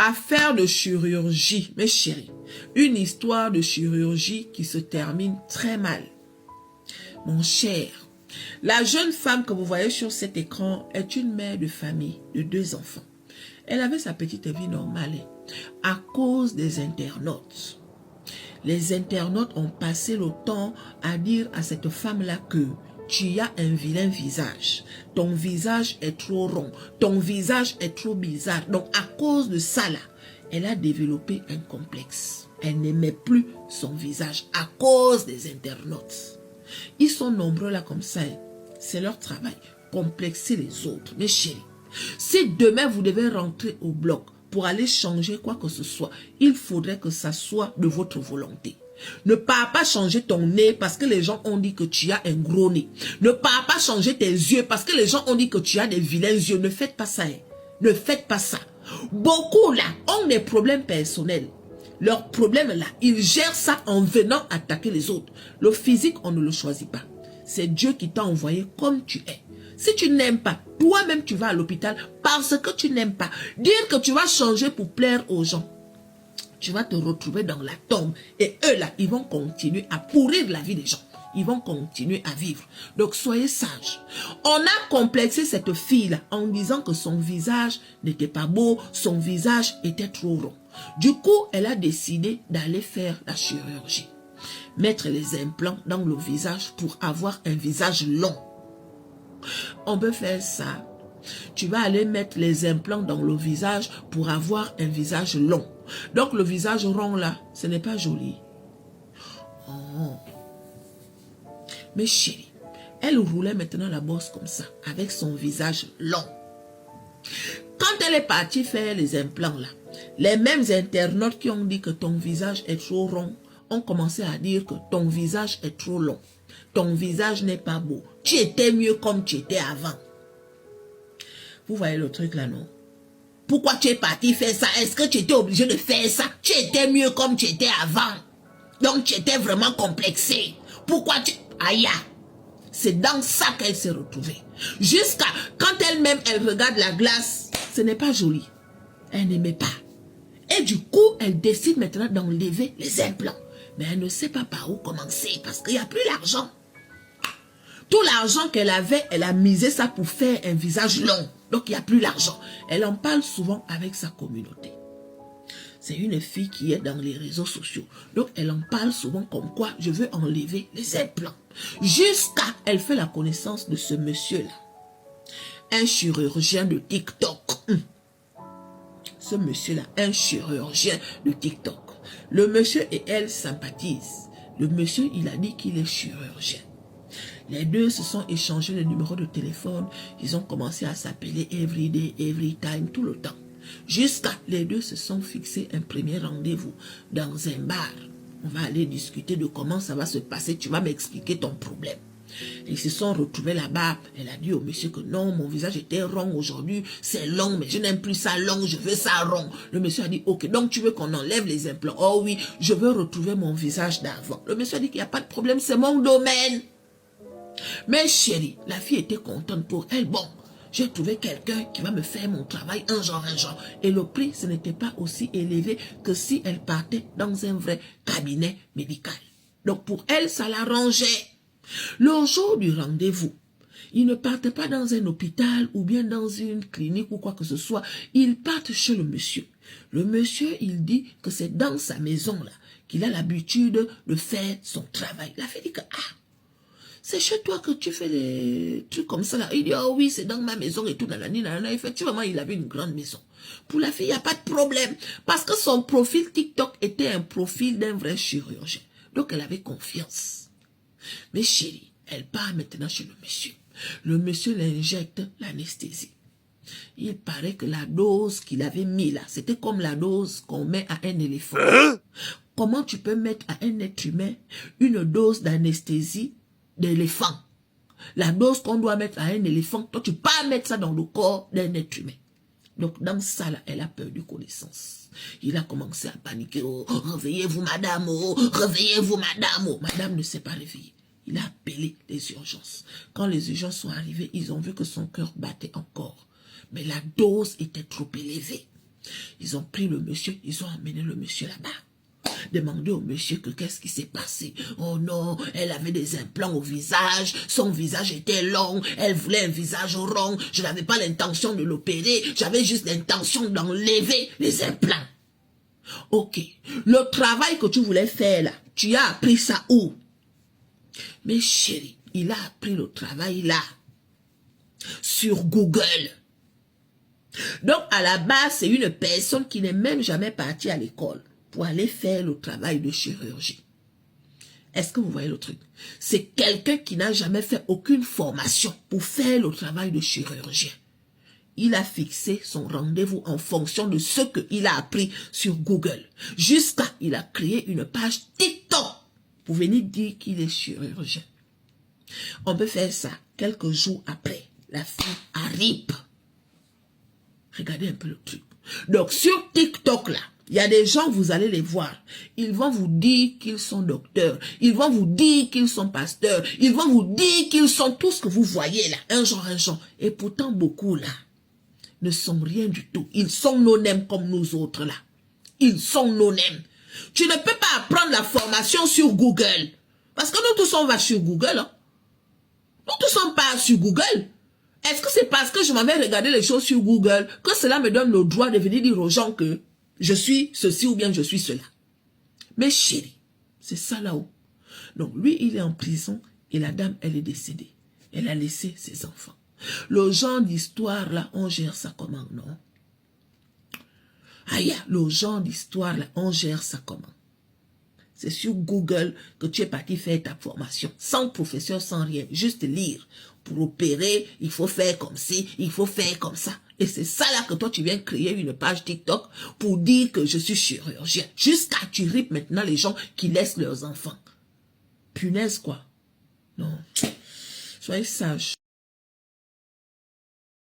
Affaire de chirurgie, mes chéris. Une histoire de chirurgie qui se termine très mal. Mon cher, la jeune femme que vous voyez sur cet écran est une mère de famille de 2 enfants. Elle avait sa petite vie normale à cause des internautes. Les internautes ont passé le temps à dire à cette femme-là que tu as un vilain visage. Ton visage est trop rond. Ton visage est trop bizarre. Donc, à cause de ça, là, elle a développé un complexe. Elle n'aimait plus son visage à cause des internautes. Ils sont nombreux là comme ça. C'est leur travail. Complexer les autres. Mes chéris, si demain vous devez rentrer au bloc pour aller changer quoi que ce soit, il faudrait que ça soit de votre volonté. Ne pars pas changer ton nez parce que les gens ont dit que tu as un gros nez. Ne pars pas changer tes yeux parce que les gens ont dit que tu as des vilains yeux. Ne faites pas ça. Ne faites pas ça. Beaucoup là ont des problèmes personnels. Leurs problèmes là, ils gèrent ça en venant attaquer les autres. Le physique, on ne le choisit pas. C'est Dieu qui t'a envoyé comme tu es. Si tu n'aimes pas, toi-même tu vas à l'hôpital parce que tu n'aimes pas. Dire que tu vas changer pour plaire aux gens. Tu vas te retrouver dans la tombe. Et eux là, ils vont continuer à pourrir la vie des gens. Ils vont continuer à vivre. Donc soyez sages. On a complexé cette fille-là en disant que son visage n'était pas beau, son visage était trop rond. Du coup, elle a décidé d'aller faire la chirurgie. Mettre les implants dans le visage pour avoir un visage long. On peut faire ça. Tu vas aller mettre les implants dans le visage pour avoir un visage long. Donc le visage rond là, ce n'est pas joli. Oh. Mais chérie, elle roulait maintenant la bosse comme ça, avec son visage long. Quand elle est partie faire les implants là, les mêmes internautes qui ont dit que ton visage est trop rond, ont commencé à dire que ton visage est trop long. Ton visage n'est pas beau. Tu étais mieux comme tu étais avant. Vous voyez le truc là, non? Pourquoi tu es parti faire ça? Est-ce que tu étais obligé de faire ça? Tu étais mieux comme tu étais avant. Donc tu étais vraiment complexé. Pourquoi tu... Aïe! C'est dans ça qu'elle s'est retrouvée. Jusqu'à quand elle-même, elle regarde la glace, ce n'est pas joli. Elle n'aimait pas. Et du coup, elle décide maintenant d'enlever les implants. Mais elle ne sait pas par où commencer parce qu'il n'y a plus l'argent. Tout l'argent qu'elle avait, elle a misé ça pour faire un visage long. Donc, il n'y a plus l'argent. Elle en parle souvent avec sa communauté. C'est une fille qui est dans les réseaux sociaux. Donc, elle en parle souvent comme quoi je veux enlever les implants. Jusqu'à elle fait la connaissance de ce monsieur-là. Un chirurgien de TikTok. Ce monsieur-là, un chirurgien de TikTok. Le monsieur et elle sympathisent. Le monsieur, il a dit qu'il est chirurgien. Les deux se sont échangés les numéros de téléphone. Ils ont commencé à s'appeler every day, every time, tout le temps. Jusqu'à les deux se sont fixés un premier rendez-vous dans un bar. On va aller discuter de comment ça va se passer. Tu vas m'expliquer ton problème. Ils se sont retrouvés là-bas. Elle a dit au monsieur que non, mon visage était rond aujourd'hui. C'est long, mais je n'aime plus ça long, je veux ça rond. Le monsieur a dit, ok, donc tu veux qu'on enlève les implants? Oh oui, je veux retrouver mon visage d'avant. Le monsieur a dit qu'il n'y a pas de problème, c'est mon domaine. Mais chérie, la fille était contente pour elle. Bon, j'ai trouvé quelqu'un qui va me faire mon travail un genre. Et le prix, ce n'était pas aussi élevé que si elle partait dans un vrai cabinet médical. Donc pour elle, ça l'arrangeait. Le jour du rendez-vous, ils ne partent pas dans un hôpital ou bien dans une clinique ou quoi que ce soit. Ils partent chez le monsieur. Le monsieur, il dit que c'est dans sa maison là qu'il a l'habitude de faire son travail. La fille dit que, c'est chez toi que tu fais les trucs comme ça là. Il dit, oh oui, c'est dans ma maison et tout. Effectivement, il avait une grande maison. Pour la fille, il n'y a pas de problème. Parce que son profil TikTok était un profil d'un vrai chirurgien. Donc, elle avait confiance. Mais chérie, elle part maintenant chez le monsieur. Le monsieur l'injecte l'anesthésie. Il paraît que la dose qu'il avait mis là, c'était comme la dose qu'on met à un éléphant. Comment tu peux mettre à un être humain une dose d'anesthésie d'éléphant? La dose qu'on doit mettre à un éléphant, toi tu peux pas mettre ça dans le corps d'un être humain. Donc dans ça là, elle a perdu connaissance. Il a commencé à paniquer. Oh, réveillez-vous madame, oh, réveillez-vous madame. Oh. Madame ne s'est pas réveillée. Il a appelé les urgences. Quand les urgences sont arrivées, ils ont vu que son cœur battait encore. Mais la dose était trop élevée. Ils ont pris le monsieur, ils ont emmené le monsieur là-bas. Demandé au monsieur que qu'est-ce qui s'est passé. Oh non, elle avait des implants au visage, son visage était long, elle voulait un visage rond, je n'avais pas l'intention de l'opérer, j'avais juste l'intention d'enlever les implants. Ok, le travail que tu voulais faire là, tu as appris ça où? Mais chérie, il a appris le travail là, sur Google. Donc à la base, c'est une personne qui n'est même jamais partie à l'école pour aller faire le travail de chirurgie. Est-ce que vous voyez le truc? C'est quelqu'un qui n'a jamais fait aucune formation pour faire le travail de chirurgien. Il a fixé son rendez-vous en fonction de ce qu'il a appris sur Google. Jusqu'à il a créé une page TikTok pour venir dire qu'il est chirurgien. On peut faire ça quelques jours après. La fille arrive. Regardez un peu le truc. Donc sur TikTok là, il y a des gens, vous allez les voir. Ils vont vous dire qu'ils sont docteurs. Ils vont vous dire qu'ils sont pasteurs. Ils vont vous dire qu'ils sont tout ce que vous voyez là. Un genre. Et pourtant beaucoup là ne sont rien du tout. Ils sont no-name comme nous autres là. Ils sont no-name. Tu ne peux pas apprendre la formation sur Google. Parce que nous tous on va sur Google. Hein. Nous tous on pas sur Google. Est-ce que c'est parce que je m'avais regardé les choses sur Google que cela me donne le droit de venir dire aux gens que je suis ceci ou bien je suis cela? Mais chérie, c'est ça là-haut. Donc lui, il est en prison et la dame, elle est décédée. Elle a laissé ses enfants. Le genre d'histoire là, on gère ça comment, non? Aïe, le genre d'histoire là, on gère ça comment? C'est sur Google que tu es parti faire ta formation. Sans professeur, sans rien. Juste lire. Pour opérer, il faut faire comme ci, il faut faire comme ça. Et c'est ça là que toi, tu viens créer une page TikTok pour dire que je suis chirurgien. Jusqu'à tu ripes maintenant les gens qui laissent leurs enfants. Punaise quoi. Non. Soyez sages.